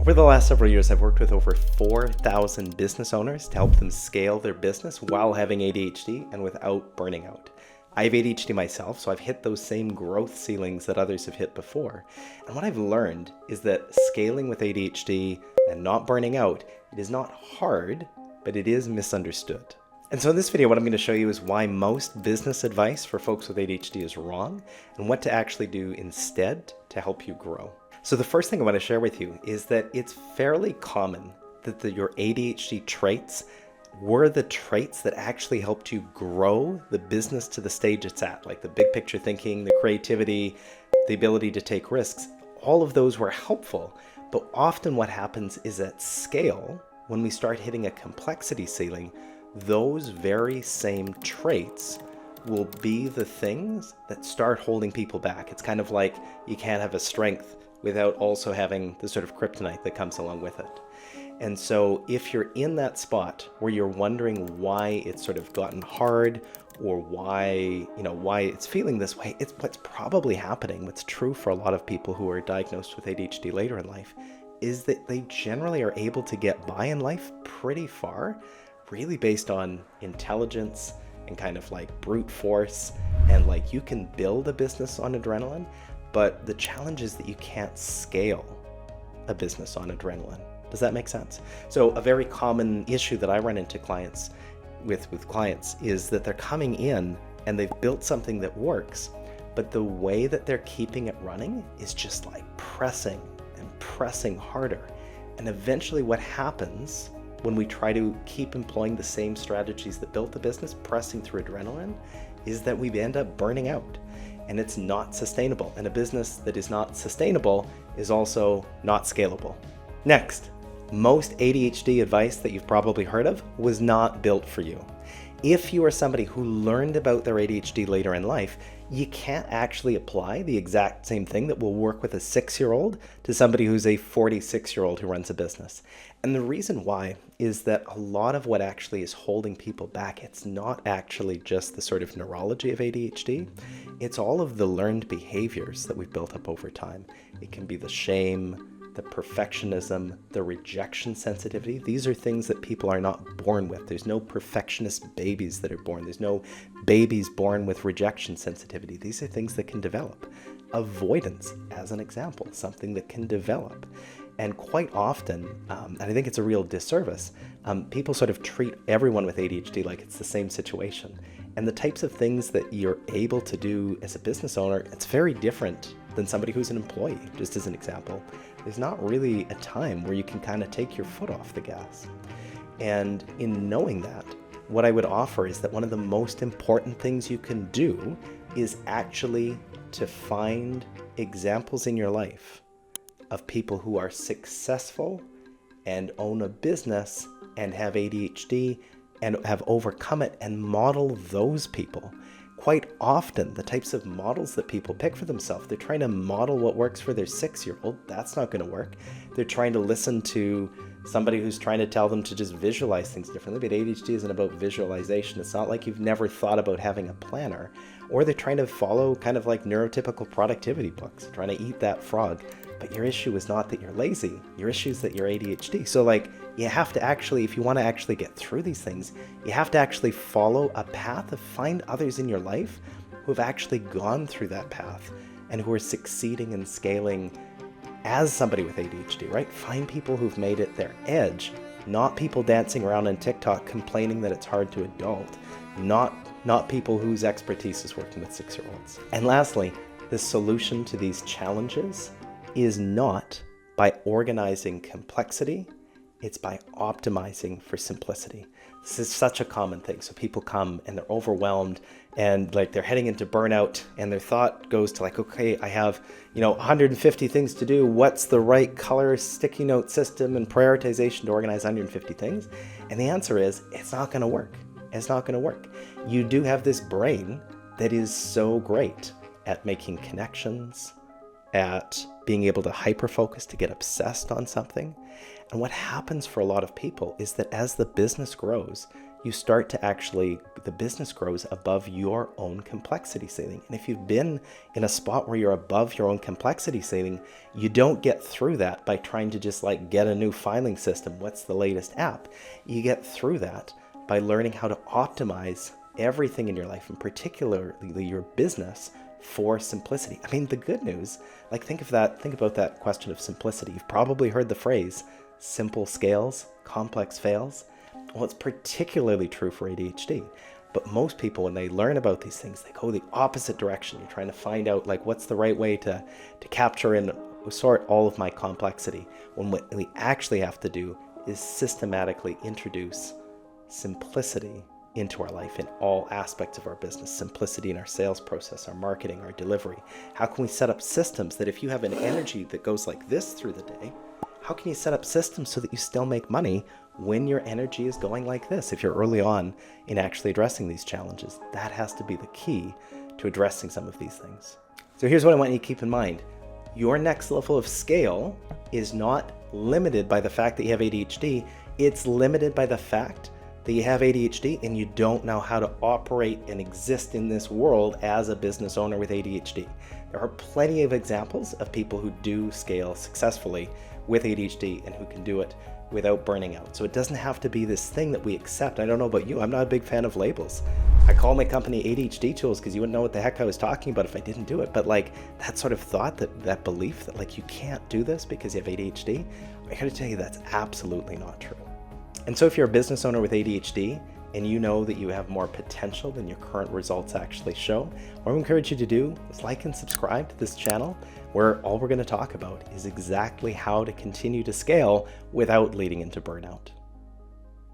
Over the last several years, I've worked with over 4,000 business owners to help them scale their business while having ADHD and without burning out. I have ADHD myself, so I've hit those same growth ceilings that others have hit before. And what I've learned is that scaling with ADHD and not burning out, it is not hard, but it is misunderstood. And so in this video, what I'm going to show you is why most business advice for folks with ADHD is wrong and what to actually do instead to help you grow. So the first thing I want to share with you is that it's fairly common that your ADHD traits were the traits that actually helped you grow the business to the stage it's at, like the big picture thinking, the creativity, the ability to take risks. All of those were helpful, but often what happens is at scale, when we start hitting a complexity ceiling, those very same traits will be the things that start holding people back. It's kind of like you can't have a strength without also having the sort of kryptonite that comes along with it. And so if you're in that spot where you're wondering why it's sort of gotten hard or why it's feeling this way, it's what's probably happening. What's true for a lot of people who are diagnosed with ADHD later in life is that they generally are able to get by in life pretty far, really based on intelligence and kind of like brute force, and like you can build a business on adrenaline, but the challenge is that you can't scale a business on adrenaline. Does that make sense? So a very common issue that I run into clients with clients is that they're coming in and they've built something that works, but the way that they're keeping it running is just like pressing and pressing harder. And eventually what happens when we try to keep employing the same strategies that built the business, pressing through adrenaline, is that we end up burning out. And it's not sustainable. And a business that is not sustainable is also not scalable. Next, most ADHD advice that you've probably heard of was not built for you. If you are somebody who learned about their ADHD later in life, you can't actually apply the exact same thing that will work with a 6-year-old to somebody who's a 46-year-old who runs a business. And the reason why is that a lot of what actually is holding people back, it's not actually just the sort of neurology of ADHD. It's all of the learned behaviors that we've built up over time. It can be the shame, the perfectionism, the rejection sensitivity. These are things that people are not born with. There's no perfectionist babies that are born. There's no babies born with rejection sensitivity. These are things that can develop. Avoidance, as an example, something that can develop. And quite often, and I think it's a real disservice, people sort of treat everyone with ADHD like it's the same situation. And the types of things that you're able to do as a business owner, it's very different than somebody who's an employee, just as an example. There's not really a time where you can kind of take your foot off the gas. And in knowing that, what I would offer is that one of the most important things you can do is actually to find examples in your life of people who are successful and own a business and have ADHD and have overcome it, and model those people. Quite often, the types of models that people pick for themselves, they're trying to model what works for their 6-year-old. That's not going to work. They're trying to listen to somebody who's trying to tell them to just visualize things differently. But ADHD isn't about visualization. It's not like you've never thought about having a planner. Or they're trying to follow kind of like neurotypical productivity books, trying to eat that frog. But your issue is not that you're lazy. Your issue is that you're ADHD. So like you have to actually, if you want to actually get through these things, you have to actually follow a path of find others in your life who have actually gone through that path and who are succeeding and scaling as somebody with ADHD, right? Find people who've made it their edge, not people dancing around on TikTok complaining that it's hard to adult, not people whose expertise is working with 6-year-olds. And lastly, the solution to these challenges is not by organizing complexity, it's by optimizing for simplicity. This is such a common thing. So people come and they're overwhelmed and like they're heading into burnout, and their thought goes to like, okay, I have, 150 things to do. What's the right color sticky note system and prioritization to organize 150 things? And the answer is, it's not going to work. It's not going to work. You do have this brain that is so great at making connections, at being able to hyper-focus, to get obsessed on something. And what happens for a lot of people is that as the business grows, you start to actually, the business grows above your own complexity ceiling. And if you've been in a spot where you're above your own complexity ceiling, you don't get through that by trying to just like get a new filing system. What's the latest app? You get through that by learning how to optimize everything in your life, and particularly your business, for simplicity. I mean, the good news, like think about that question of simplicity. You've probably heard the phrase, simple scales, complex fails. Well, it's particularly true for ADHD. But most people, when they learn about these things, they go the opposite direction. You're trying to find out like what's the right way to capture and sort all of my complexity, when what we actually have to do is systematically introduce simplicity into our life in all aspects of our business. Simplicity in our sales process, our marketing, our delivery. How can we set up systems that if you have an energy that goes like this through the day, how can you set up systems so that you still make money when your energy is going like this? If you're early on in actually addressing these challenges, that has to be the key to addressing some of these things. So here's what I want you to keep in mind. Your next level of scale is not limited by the fact that you have ADHD. It's limited by the fact that you have ADHD and you don't know how to operate and exist in this world as a business owner with ADHD. There are plenty of examples of people who do scale successfully with ADHD and who can do it without burning out. So it doesn't have to be this thing that we accept. I don't know about you, I'm not a big fan of labels. I call my company ADHD Tools because you wouldn't know what the heck I was talking about if I didn't do it. But like that sort of thought, that belief that like you can't do this because you have ADHD, I gotta tell you that's absolutely not true. And so if you're a business owner with ADHD and you know that you have more potential than your current results actually show, what I encourage you to do is like and subscribe to this channel, where all we're going to talk about is exactly how to continue to scale without leading into burnout.